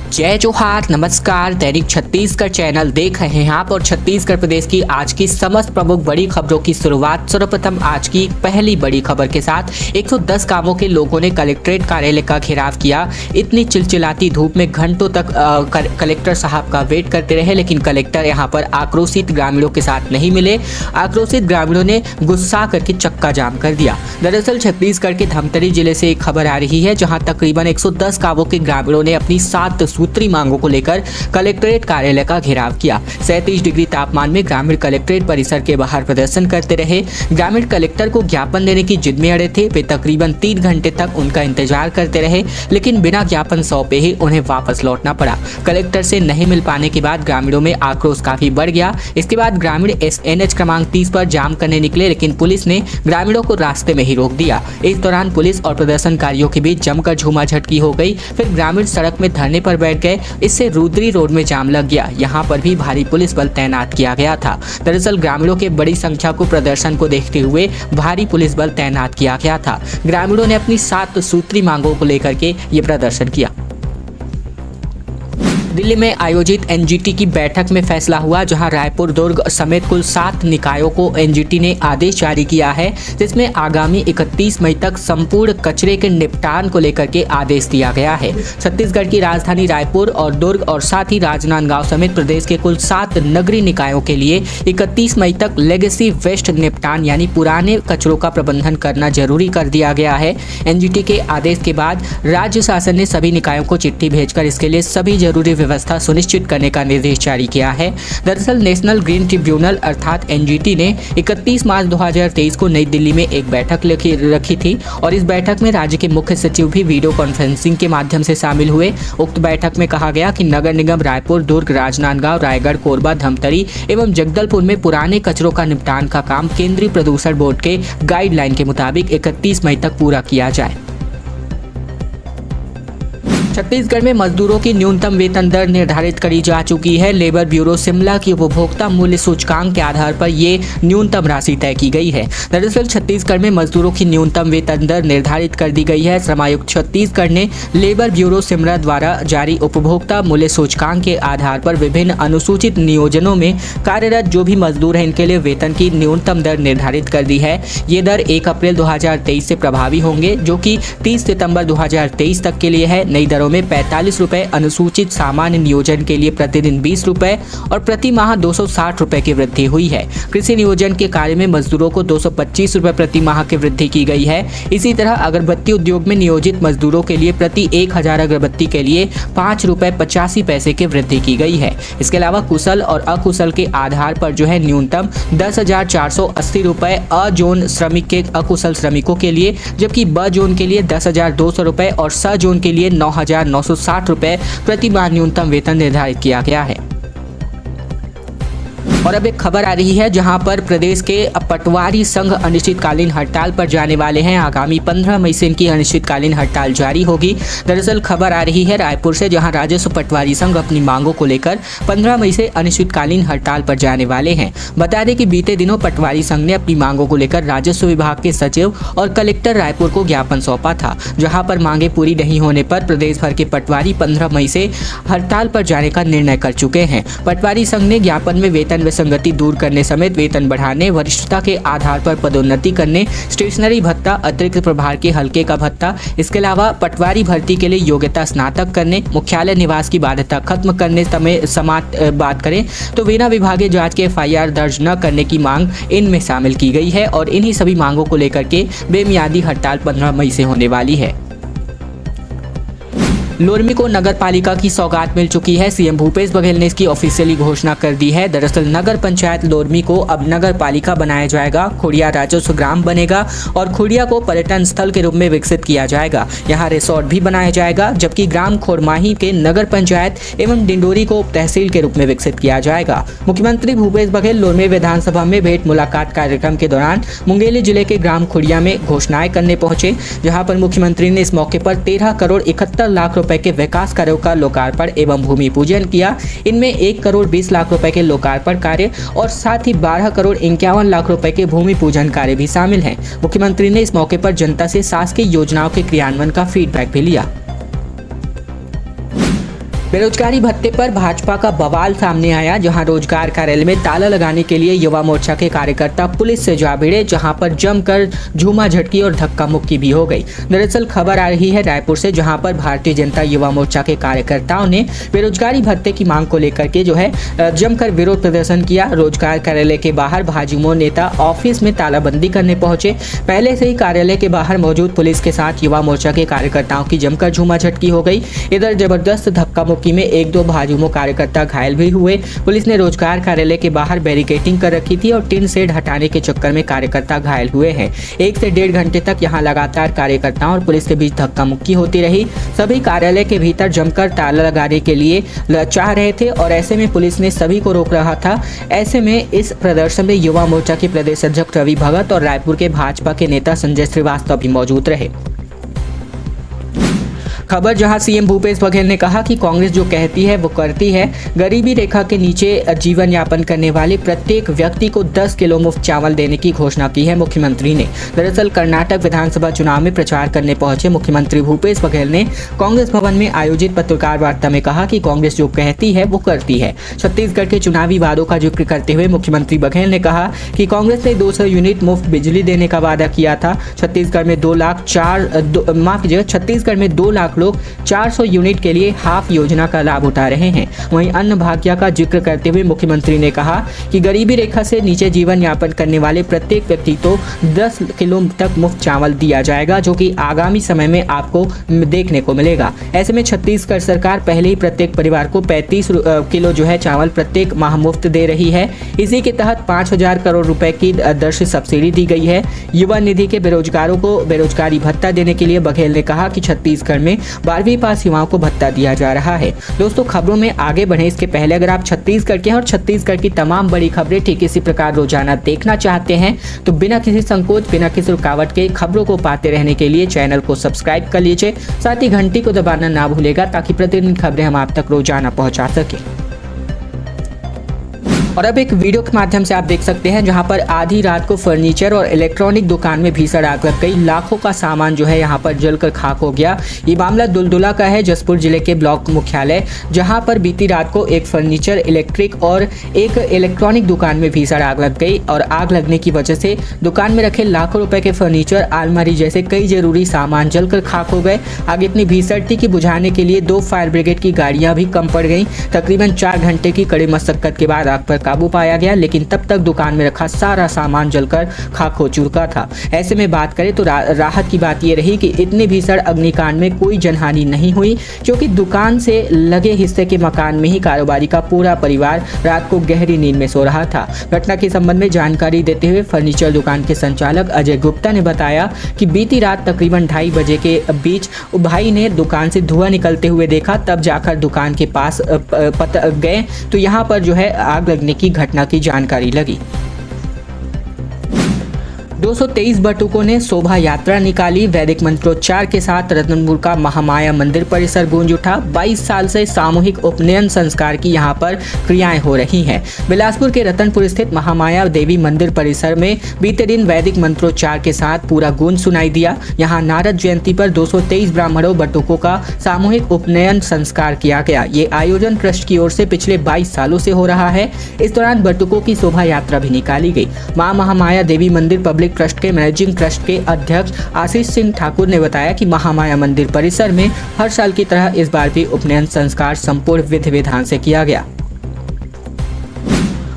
जय जोहार, नमस्कार। दैनिक छत्तीसगढ़ चैनल देख रहे हैं आप और छत्तीसगढ़ प्रदेश की आज की समस्त प्रमुख बड़ी खबरों की शुरुआत सर्वप्रथम आज की पहली बड़ी खबर के साथ। 110 गांवों के लोगों ने कलेक्ट्रेट कार्यालय का घेराव किया। इतनी चिलचिलाती धूप में घंटों तक कलेक्टर साहब का वेट करते रहे, लेकिन कलेक्टर यहां पर आक्रोशित ग्रामीणों के साथ नहीं मिले। आक्रोशित ग्रामीणों ने गुस्सा करके चक्का जाम कर दिया। दरअसल छत्तीसगढ़ के धमतरी जिले से एक खबर आ रही है, जहां तकरीबन 110 गांवों के ग्रामीणों ने अपनी 7 सूत्री मांगों को लेकर कलेक्ट्रेट कार्यालय का घेराव किया। 37 डिग्री तापमान में ग्रामीण कलेक्ट्रेट परिसर के बाहर प्रदर्शन करते रहे। ग्रामीण कलेक्टर को ज्ञापन देने की जिद में अड़े थे। वे तकरीबन 3 घंटे तक उनका इंतजार करते रहे, लेकिन बिना ज्ञापन सौंपे ही उन्हें वापस लौटना पड़ा। कलेक्टर से नहीं मिल पाने के बाद ग्रामीणों में आक्रोश काफी बढ़ गया। इसके बाद ग्रामीण NH क्रमांक 30 पर जाम करने निकले, लेकिन पुलिस ने ग्रामीणों को रास्ते में ही रोक दिया। इस दौरान पुलिस और प्रदर्शनकारियों के बीच जमकर झूमाझटकी हो गई। फिर ग्रामीण सड़क में धरने पर बैठ गए। इससे रुद्री रोड में जाम लग गया। यहाँ पर भी भारी पुलिस बल तैनात किया गया था। दरअसल ग्रामीणों के बड़ी संख्या को प्रदर्शन को देखते हुए भारी पुलिस बल तैनात किया गया था। ग्रामीणों ने अपनी 7 सूत्री मांगों को लेकर के ये प्रदर्शन किया। दिल्ली में आयोजित NGT की बैठक में फैसला हुआ, जहां रायपुर, दुर्ग समेत कुल 7 निकायों को NGT ने आदेश जारी किया है, जिसमें आगामी 31 मई तक संपूर्ण कचरे के निपटान को लेकर के आदेश दिया गया है। छत्तीसगढ़ की राजधानी रायपुर और दुर्ग और साथ ही राजनांदगांव समेत प्रदेश के कुल 7 नगरीय निकायों के लिए 31 मई तक लेगेसी वेस्ट निपटान यानी पुराने कचरों का प्रबंधन करना जरूरी कर दिया गया है। NGT के आदेश के बाद राज्य शासन ने सभी निकायों को चिट्ठी भेजकर इसके लिए सभी जरूरी व्यवस्था सुनिश्चित करने का निर्देश जारी किया है। दरअसल नेशनल ग्रीन ट्रिब्यूनल अर्थात NGT ने 31 मार्च 2023 को नई दिल्ली में एक बैठक रखी थी और इस बैठक में राज्य के मुख्य सचिव भी वीडियो कॉन्फ्रेंसिंग के माध्यम से शामिल हुए। उक्त बैठक में कहा गया कि नगर निगम रायपुर, दुर्ग, राजनांदगांव, रायगढ़, कोरबा, धमतरी एवं जगदलपुर में पुराने कचरों का निपटान का काम केंद्रीय प्रदूषण बोर्ड के गाइडलाइन के मुताबिक 31 मई तक पूरा किया जाए। छत्तीसगढ़ में मजदूरों की न्यूनतम वेतन दर निर्धारित करी जा चुकी है। लेबर ब्यूरो शिमला की उपभोक्ता मूल्य सूचकांक के आधार पर ये न्यूनतम राशि तय की गई है। दरअसल छत्तीसगढ़ में मजदूरों की न्यूनतम वेतन दर निर्धारित कर दी गई है। श्रम आयुक्त छत्तीसगढ़ ने लेबर ब्यूरो शिमला द्वारा जारी उपभोक्ता मूल्य सूचकांक के आधार पर विभिन्न अनुसूचित नियोजनों में कार्यरत जो भी मजदूर हैं इनके लिए वेतन की न्यूनतम दर निर्धारित कर दी है। ये दर 1 अप्रैल 2023 से प्रभावी होंगे, जो कि 30 सितंबर 2023 तक के लिए है। नई दरों में 45 रुपए अनुसूचित सामान्य नियोजन के लिए प्रतिदिन 20 रुपए और प्रति माह 260 रुपए की वृद्धि हुई है। कृषि नियोजन के कार्य में मजदूरों को 225 रुपए प्रति माह की वृद्धि की गई है। इसी तरह अगरबत्ती उद्योग में नियोजित मजदूरों के लिए प्रति 1000 अगरबत्ती के लिए 5 रुपए 85 पैसे की वृद्धि की गई है। इसके अलावा कुशल और अकुशल के आधार पर जो है न्यूनतम 10,480 रुपए अजोन श्रमिक के अकुशल श्रमिकों के लिए, जबकि ब जोन के लिए 10,200 रुपए और स जोन के लिए 9,960 रुपए प्रति माह न्यूनतम वेतन निर्धारित किया गया है। और अब एक खबर आ रही है, जहां पर प्रदेश के पटवारी संघ अनिश्चितकालीन हड़ताल पर जाने वाले हैं। आगामी 15 मई से इनकी अनिश्चितकालीन हड़ताल जारी होगी। दरअसल खबर आ रही है रायपुर से, जहां राजस्व पटवारी संघ अपनी मांगों को लेकर 15 मई से अनिश्चितकालीन हड़ताल पर जाने वाले हैं। बता दें कि बीते दिनों पटवारी संघ ने अपनी मांगों को लेकर राजस्व विभाग के सचिव और कलेक्टर रायपुर को ज्ञापन सौंपा था, जहाँ पर मांगे पूरी नहीं होने पर प्रदेश भर के पटवारी 15 मई से हड़ताल पर जाने का निर्णय कर चुके हैं। पटवारी संघ ने ज्ञापन में वेतन संगति दूर करने समेत वेतन बढ़ाने, वरिष्ठता के आधार पर पदोन्नति करने, स्टेशनरी भत्ता, अतिरिक्त प्रभार के हल्के का भत्ता, इसके अलावा पटवारी भर्ती के लिए योग्यता स्नातक करने, मुख्यालय निवास की बाध्यता खत्म करने बात करें तो बिना विभागीय जांच के FIR दर्ज न करने की मांग इनमें शामिल की गई है और इन्हीं सभी मांगों को लेकर के बेमियादी हड़ताल 15 मई से होने वाली है। लोरमी को नगर पालिका की सौगात मिल चुकी है। CM भूपेश बघेल ने इसकी ऑफिशियली घोषणा कर दी है। दरअसल नगर पंचायत लोरमी को अब नगर पालिका बनाया जाएगा। खुड़िया राजस्व ग्राम बनेगा और खुड़िया को पर्यटन स्थल के रूप में विकसित किया जाएगा। यहाँ रिसोर्ट भी बनाया जाएगा, जबकि ग्राम खोरमाही के नगर पंचायत एवं डिंडोरी को तहसील के रूप में विकसित किया जाएगा। मुख्यमंत्री भूपेश बघेल लोरमी विधानसभा में भेंट मुलाकात कार्यक्रम के दौरान मुंगेली जिले के ग्राम खुड़िया में घोषणाएं करने पहुंचे, जहाँ पर मुख्यमंत्री ने इस मौके पर 13 करोड़ 71 लाख रुपए के विकास कार्यों का लोकार्पण एवं भूमि पूजन किया। इनमें 1 करोड़ 20 लाख रुपए के लोकार्पण कार्य और साथ ही 12 करोड़ 51 लाख रुपए के भूमि पूजन कार्य भी शामिल हैं। मुख्यमंत्री ने इस मौके पर जनता से शासकीय योजनाओं के क्रियान्वयन का फीडबैक भी लिया। बेरोजगारी भत्ते पर भाजपा का बवाल सामने आया, जहां रोजगार कार्यालय में ताला लगाने के लिए युवा मोर्चा के कार्यकर्ता पुलिस से जा भिड़े, जहां पर जमकर झूमा झटकी और धक्का मुक्की भी हो गई। दरअसल खबर आ रही है रायपुर से, जहां पर भारतीय जनता युवा मोर्चा के कार्यकर्ताओं ने बेरोजगारी भत्ते की मांग को लेकर के जमकर विरोध प्रदर्शन किया। रोजगार कार्यालय के बाहर भाजयुमो नेता ऑफिस में तालाबंदी करने पहुंचे। पहले से ही कार्यालय के बाहर मौजूद पुलिस के साथ युवा मोर्चा के कार्यकर्ताओं की जमकर झूमा झटकी हो गई। इधर जबरदस्त धक्का मुक्की में एक दो भाजयुमो कार्यकर्ता घायल भी हुए। पुलिस ने रोजगार कार्यालय के बाहर बैरिकेडिंग कर रखी थी और टिन शेड हटाने के चक्कर में कार्यकर्ता घायल हुए हैं। 1 से 1.5 घंटे तक यहां लगातार कार्यकर्ताओं और पुलिस के बीच धक्का मुक्की होती रही। सभी कार्यालय के भीतर जमकर ताला लगाने के लिए चाह रहे थे और ऐसे में पुलिस ने सभी को रोक रहा था। ऐसे में इस प्रदर्शन में युवा मोर्चा के प्रदेश अध्यक्ष रवि भगत और रायपुर के भाजपा के नेता संजय श्रीवास्तव भी मौजूद रहे। खबर जहां सीएम भूपेश बघेल ने कहा कि कांग्रेस जो कहती है वो करती है। गरीबी रेखा के नीचे जीवन यापन करने वाले प्रत्येक व्यक्ति को 10 किलो मुफ्त चावल देने की घोषणा की है मुख्यमंत्री ने। दरअसल कर्नाटक विधानसभा चुनाव में प्रचार करने पहुंचे मुख्यमंत्री भूपेश बघेल ने कांग्रेस भवन में आयोजित पत्रकार वार्ता में कहा कि कांग्रेस जो कहती है वो करती है। छत्तीसगढ़ के चुनावी वादों का जिक्र करते हुए मुख्यमंत्री बघेल ने कहा कि कांग्रेस ने 200 यूनिट मुफ्त बिजली देने का वादा किया था। छत्तीसगढ़ में 2 लाख लोग 400 यूनिट के लिए हाफ योजना का लाभ उठा रहे हैं। वहीं अन्न भाग्य का जिक्र करते हुए मुख्यमंत्री ने कहा कि गरीबी रेखा से नीचे जीवन यापन करने वाले प्रत्येक व्यक्ति को 10 किलो तक मुफ्त चावल दिया जाएगा, जो कि आगामी समय में आपको देखने को मिलेगा। ऐसे में छत्तीसगढ़ सरकार पहले ही प्रत्येक परिवार को 35 किलो चावल प्रत्येक माह मुफ्त दे रही है। इसी के तहत 5,000 करोड़ रुपए की दर से सब्सिडी दी गई है। युवा निधि के बेरोजगारों को बेरोजगारी भत्ता देने के लिए बघेल ने कहा कि छत्तीसगढ़ में 12वीं पास युवाओं को भत्ता दिया जा रहा है। दोस्तों, खबरों में आगे बढ़े इसके पहले अगर आप छत्तीसगढ़ के हैं और छत्तीसगढ़ की तमाम बड़ी खबरें ठीक इसी प्रकार रोजाना देखना चाहते हैं तो बिना किसी संकोच, बिना किसी रुकावट के खबरों को पाते रहने के लिए चैनल को सब्सक्राइब कर लीजिए। साथ ही घंटी को दबाना ना भूलेगा ताकि प्रतिदिन खबरें हम आप तक रोजाना पहुंचा सकें। और अब एक वीडियो के माध्यम से आप देख सकते हैं जहां पर आधी रात को फर्नीचर और इलेक्ट्रॉनिक दुकान में भीषण आग लग गई। लाखों का सामान यहां पर जलकर खाक हो गया। ये मामला दुलदुला का है, जसपुर जिले के ब्लॉक मुख्यालय, जहां पर बीती रात को एक फर्नीचर, इलेक्ट्रिक और एक इलेक्ट्रॉनिक दुकान में भीषण आग लग गई और आग लगने की वजह से दुकान में रखे लाखों रुपए के फर्नीचर, अलमारी जैसे कई जरूरी सामान जलकर खाक हो गए। आग इतनी भीषण थी कि बुझाने के लिए 2 फायर ब्रिगेड की गाड़ियां भी कम पड़ गईं। तकरीबन 4 घंटे की कड़ी मशक्कत के बाद आग पर काबू पाया गया, लेकिन तब तक दुकान में रखा सारा सामान जलकर खाक हो चुका था। ऐसे में बात करें तो राहत की बात यह रही कि इतने भीषण अग्निकांड में कोई जनहानि नहीं हुई, क्योंकि दुकान से लगे हिस्से के मकान में ही कारोबारी का पूरा परिवार रात को गहरी नींद में सो रहा था। घटना के संबंध में जानकारी देते हुए फर्नीचर दुकान के संचालक अजय गुप्ता ने बताया कि बीती रात तकरीबन 2:30 बजे के बीच भाई ने दुकान से धुआं निकलते हुए देखा, तब जाकर दुकान के पास गए तो यहाँ पर आग लगने की घटना की जानकारी लगी। 223 बटुकों ने शोभा यात्रा निकाली। वैदिक मंत्रोच्चार के साथ रतनपुर का महामाया मंदिर परिसर गूंज उठा। 22 साल से सामूहिक उपनयन संस्कार की यहां पर क्रियाएं हो रही हैं। बिलासपुर के रतनपुर स्थित महामाया देवी मंदिर परिसर में बीते दिन वैदिक मंत्रोच्चार के साथ पूरा गूंज सुनाई दिया। यहां नारद जयंती पर 223 ब्राह्मणों बटुकों का सामूहिक उपनयन संस्कार किया गया। ये आयोजन ट्रस्ट की ओर से पिछले 22 सालों से हो रहा है। इस दौरान बटुकों की शोभा यात्रा भी निकाली गई। मां महामाया देवी मंदिर पब्लिक ट्रस्ट के मैनेजिंग ट्रस्ट के अध्यक्ष आशीष सिंह ठाकुर ने बताया कि महामाया मंदिर परिसर में हर साल की तरह इस बार भी उपनयन संस्कार संपूर्ण विधि विधान से किया गया।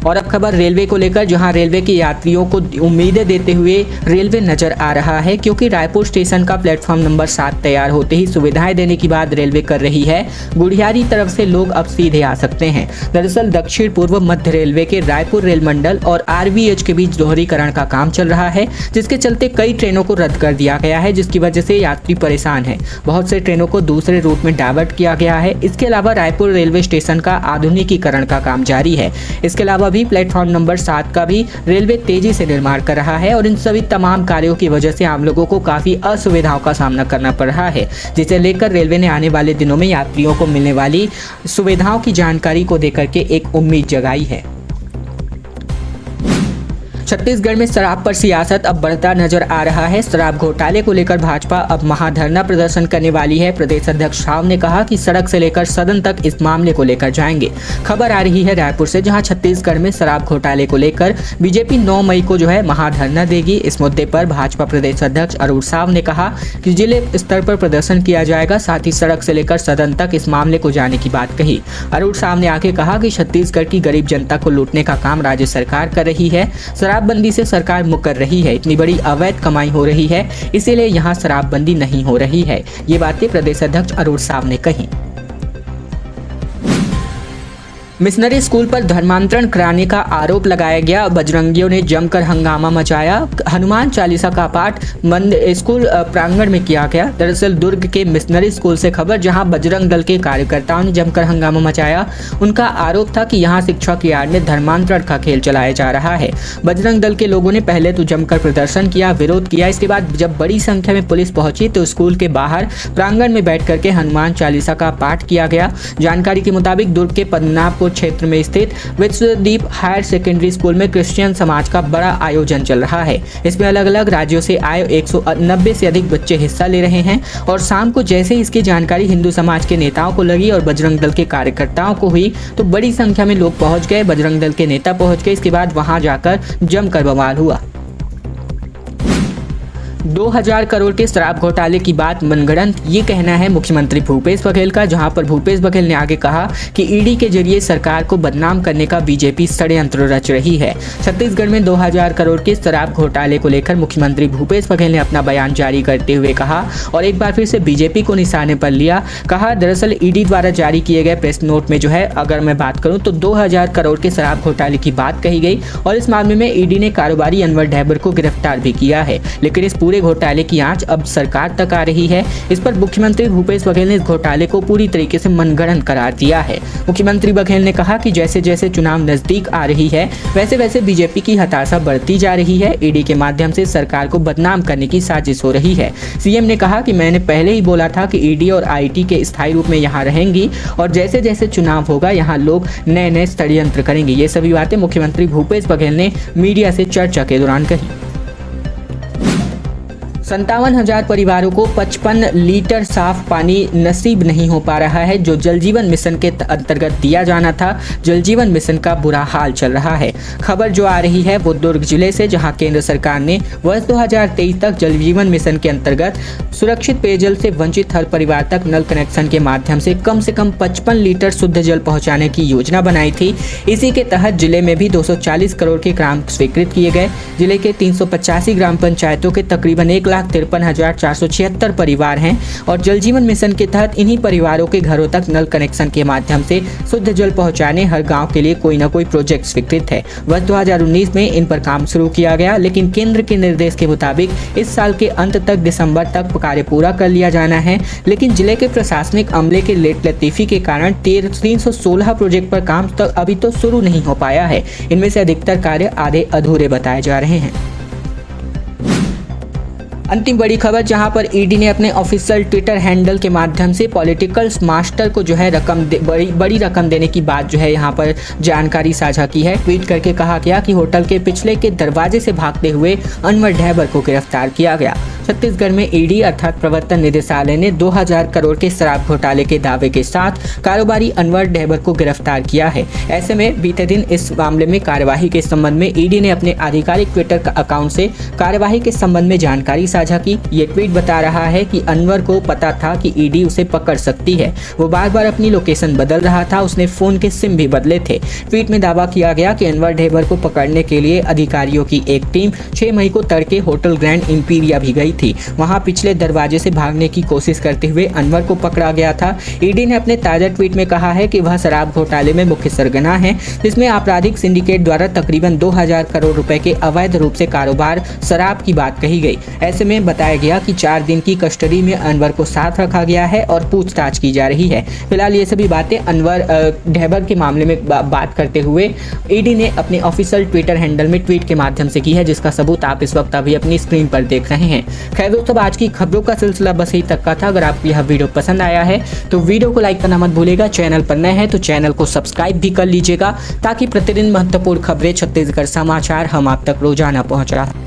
और अब खबर रेलवे को लेकर, जहां रेलवे के यात्रियों को उम्मीदें देते हुए रेलवे नजर आ रहा है, क्योंकि रायपुर स्टेशन का प्लेटफॉर्म नंबर 7 तैयार होते ही सुविधाएं देने की बात रेलवे कर रही है। गुढ़ियारी तरफ से लोग अब सीधे आ सकते हैं। दरअसल दक्षिण पूर्व मध्य रेलवे के रायपुर रेल मंडल और RVH के बीच दोहरीकरण का काम चल रहा है, जिसके चलते कई ट्रेनों को रद्द कर दिया गया है, जिसकी वजह से यात्री परेशान है। बहुत से ट्रेनों को दूसरे रूट में डाइवर्ट किया गया है। इसके अलावा रायपुर रेलवे स्टेशन का आधुनिकीकरण का काम जारी है। इसके अलावा भी प्लेटफॉर्म नंबर 7 का भी रेलवे तेजी से निर्माण कर रहा है और इन सभी तमाम कार्यों की वजह से आम लोगों को काफी असुविधाओं का सामना करना पड़ रहा है, जिसे लेकर रेलवे ने आने वाले दिनों में यात्रियों को मिलने वाली सुविधाओं की जानकारी को देकर के एक उम्मीद जगाई है। छत्तीसगढ़ में शराब पर सियासत अब बढ़ता नजर आ रहा है। शराब घोटाले को लेकर भाजपा अब महाधरना प्रदर्शन करने वाली है। प्रदेश अध्यक्ष राव ने कहा कि सड़क से लेकर सदन तक इस मामले को लेकर जाएंगे। खबर आ रही है रायपुर से, जहां छत्तीसगढ़ में शराब घोटाले को लेकर बीजेपी 9 मई को महाधरना देगी। इस मुद्दे पर भाजपा प्रदेश अध्यक्ष अरुण साव ने कहा कि जिले स्तर पर प्रदर्शन किया जाएगा, साथ ही सड़क से लेकर सदन तक इस मामले को जाने की बात कही। अरुण साव ने आगे कहा कि छत्तीसगढ़ की गरीब जनता को लूटने का काम राज्य सरकार कर रही है। शराबबंदी से सरकार मुकर रही है, इतनी बड़ी अवैध कमाई हो रही है, इसीलिए यहाँ शराबबंदी नहीं हो रही है। ये बातें प्रदेश अध्यक्ष अरुण साव ने कही। मिशनरी स्कूल पर धर्मांतरण कराने का आरोप लगाया गया। बजरंगियों ने जमकर हंगामा मचाया। हनुमान चालीसा का पाठ स्कूल प्रांगण में किया गया। दरअसल दुर्ग के मिशनरी स्कूल से खबर, जहां बजरंग दल के कार्यकर्ताओं ने जमकर हंगामा मचाया। उनका आरोप था कि यहां शिक्षा की आड़ में धर्मांतरण का खेल चलाया जा रहा है। बजरंग दल के लोगों ने पहले तो जमकर प्रदर्शन किया, विरोध किया। इसके बाद जब बड़ी संख्या में पुलिस पहुंची तो स्कूल के बाहर प्रांगण में बैठ करके हनुमान चालीसा का पाठ किया गया। जानकारी के मुताबिक दुर्ग के पद्मनाभपुर क्षेत्र में स्थित विश्वदीप हायर सेकेंडरी स्कूल में क्रिश्चियन समाज का बड़ा आयोजन चल रहा है। इसमें अलग अलग राज्यों से आए 190 से अधिक बच्चे हिस्सा ले रहे हैं और शाम को जैसे इसकी जानकारी हिंदू समाज के नेताओं को लगी और बजरंग दल के कार्यकर्ताओं को हुई तो बड़ी संख्या में लोग पहुंच गए। बजरंग दल के नेता पहुंच गए। इसके बाद वहां जाकर जमकर बवाल हुआ। 2000 करोड़ के शराब घोटाले की बात मनगढ़ंत, ये कहना है मुख्यमंत्री भूपेश बघेल का, जहां पर भूपेश बघेल ने आगे कहा कि ईडी के जरिए सरकार को बदनाम करने का बीजेपी षड्यंत्र रच रही है। छत्तीसगढ़ में 2000 करोड़ के शराब घोटाले को लेकर मुख्यमंत्री भूपेश बघेल ने अपना बयान जारी करते हुए कहा और एक बार फिर से बीजेपी को निशाने पर लिया। कहा दरअसल ईडी द्वारा जारी किए गए प्रेस नोट में अगर मैं बात करूं तो 2000 करोड़ के शराब घोटाले की बात कही गई और इस मामले में ईडी ने कारोबारी अनवर ढैबर को गिरफ्तार भी किया है। लेकिन इस पूरे घोटाले की आंच अब सरकार तक आ रही है। इस पर मुख्यमंत्री भूपेश बघेल ने इस घोटाले को पूरी तरीके से मनगढ़ंत करार दिया है। मुख्यमंत्री बघेल ने कहा कि जैसे जैसे चुनाव नजदीक आ रही है वैसे वैसे बीजेपी की हताशा बढ़ती जा रही है। ईडी के माध्यम से सरकार को बदनाम करने की साजिश हो रही है। सीएम ने कहा कि मैंने पहले ही बोला था कि ईडी और आईटी के स्थायी रूप में यहाँ रहेंगी और जैसे जैसे चुनाव होगा यहाँ लोग नए नए षड्यंत्र करेंगे। ये सभी बातें मुख्यमंत्री भूपेश बघेल ने मीडिया से चर्चा के दौरान कही। 57,000 परिवारों को 55 लीटर साफ पानी नसीब नहीं हो पा रहा है, जो जल जीवन मिशन के अंतर्गत दिया जाना था। जल जीवन मिशन का बुरा हाल चल रहा है। खबर जो आ रही है वो दुर्ग जिले से, जहां केंद्र सरकार ने वर्ष 2023 तक जल जीवन मिशन के अंतर्गत सुरक्षित पेयजल से वंचित हर परिवार तक नल कनेक्शन के माध्यम से कम 55 लीटर शुद्ध जल पहुँचाने की योजना बनाई थी। इसी के तहत जिले में भी 240 करोड़ के ग्राम स्वीकृत किए गए। जिले के 385 ग्राम पंचायतों के तकरीबन 1,53,476 परिवार हैं और जल जीवन मिशन के तहत इन्हीं परिवारों के घरों तक नल कनेक्शन के माध्यम से शुद्ध जल पहुंचाने हर गांव के लिए कोई न कोई प्रोजेक्ट स्वीकृत है। वर्ष 2019 में इन पर काम शुरू किया गया, लेकिन केंद्र के निर्देश के मुताबिक इस साल के अंत तक दिसंबर तक कार्य पूरा कर लिया जाना है। लेकिन जिले के प्रशासनिक अमले के लेट लतीफी के कारण 316 प्रोजेक्ट पर काम तक अभी तो शुरू नहीं हो पाया है। इनमें से अधिकतर कार्य आधे अधूरे बताए जा रहे हैं। अंतिम बड़ी खबर, जहां पर ईडी ने अपने ऑफिशियल ट्विटर हैंडल के माध्यम से पॉलिटिकल मास्टर को बड़ी रकम देने की बात यहां पर जानकारी साझा की है। ट्वीट करके कहा गया कि होटल के पिछले के दरवाजे से भागते हुए अनवर ढैबर को गिरफ्तार किया गया। छत्तीसगढ़ में ईडी अर्थात प्रवर्तन निदेशालय ने 2000 करोड़ के शराब घोटाले के दावे के साथ कारोबारी अनवर ढैबर को गिरफ्तार किया है। ऐसे में बीते दिन इस मामले में कार्यवाही के संबंध में ईडी ने अपने आधिकारिक ट्विटर अकाउंट से कार्यवाही के संबंध में जानकारी साझा की। ये ट्वीट बता रहा है कि अनवर को पता था कि ईडी उसे पकड़ सकती है। वो बार बार अपनी लोकेशन बदल रहा था, उसने फोन के सिम भी बदले थे। ट्वीट में दावा किया गया कि अनवर ढैबर को पकड़ने के लिए अधिकारियों की एक टीम 6 मई को तड़के होटल ग्रैंड इंपीरिया भी गई थी। वहां पिछले दरवाजे से भागने की कोशिश करते हुए अनवर को पकड़ा गया था। ईडी ने अपने ताजा ट्वीट में कहा है कि वह शराब घोटाले में मुख्य सरगना है, जिसमें आपराधिक सिंडिकेट द्वारा तकरीबन 2000 करोड़ रुपए के अवैध रूप से कारोबार शराब की बात कही गई। ऐसे में में बताया गया कि 4 दिन की कस्टडी में अनवर को साथ रखा गया है और पूछताछ की जा रही है। फिलहाल ये सभी बातें अनवर ढैबर के मामले में बात करते हुए ईडी ने अपने ऑफिशियल ट्विटर हैंडल में ट्वीट के माध्यम से की है, जिसका सबूत आप इस वक्त अभी अपनी स्क्रीन पर देख रहे हैं। खैर दोस्तों, आज की खबरों का सिलसिला बस यही तक का था। अगर आपको यह वीडियो पसंद आया है तो वीडियो को लाइक करना मत भूलिएगा। चैनल पर नए हैं तो चैनल को सब्सक्राइब भी कर लीजिएगा, ताकि प्रतिदिन महत्वपूर्ण खबरें छत्तीसगढ़ समाचार हम आप तक रोजाना पहुंचा।